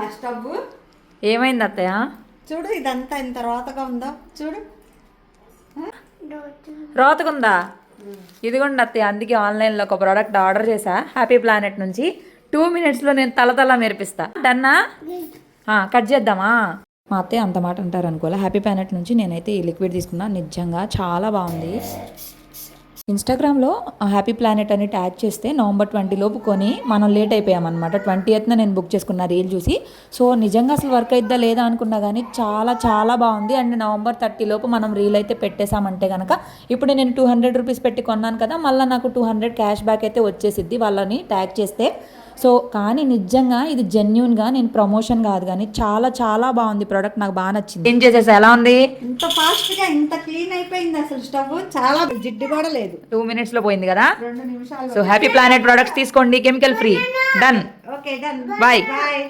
మా స్టవ్ ఏమైంది అత్తయ్య? చూడు ఇదంతా ఇంత రోతగా ఉందో చూడు. రోతకుందా? ఇదిగోండి అత్తయ్య, అందుకే ఆన్లైన్లో ఒక ప్రోడక్ట్ ఆర్డర్ చేశా హ్యాపీ ప్లానెట్ నుంచి. 2 minutesలో నేను తల మెరిపిస్తా. డన్నా? కట్ చేద్దామా? మా అత్తయ్య అంత మాట అంటారు అనుకోలే. హ్యాపీ ప్లానెట్ నుంచి నేనైతే ఈ లిక్విడ్ తీసుకున్నా, నిజంగా చాలా బాగుంది. ఇన్స్టాగ్రామ్లో హ్యాపీ ప్లానెట్ అని ట్యాగ్ చేస్తే November 20 లోపు కొని మనం లేట్ అయిపోయామన్నమాట. 20th నేను బుక్ చేసుకున్న రీల్ చూసి. సో నిజంగా అసలు వర్క్ అయిద్దా లేదా అనుకున్నా కానీ చాలా చాలా బాగుంది. అండ్ November 30 లోపు మనం రీల్ అయితే పెట్టేశామంటే కనుక, ఇప్పుడు నేను 200 రూపీస్ పెట్టి కొన్నాను కదా, మళ్ళీ నాకు 200 క్యాష్ బ్యాక్ అయితే వచ్చేసిద్ది వాళ్ళని ట్యాగ్ చేస్తే. సో కానీ నిజంగా ఇది జెన్యూన్గా, నేను ప్రమోషన్ కాదు కానీ చాలా చాలా బాగుంది ప్రోడక్ట్, నాకు బాగా నచ్చింది. ఏం చేసేసా? ఎలా ఉంది? ఇంత ఫాస్ట్గా ఇంత క్లీన్ అయిపోయింది అసలు స్టవ్. చాలా జిడ్డు కూడా లేదు. 2 minutesలో పోయింది కదా. 2 నిమిషాలు. సో హ్యాపీ ప్లానెట్ ప్రొడక్ట్స్ తీసుకోండి, chemical free. Done. Okay done. Bye. Bye.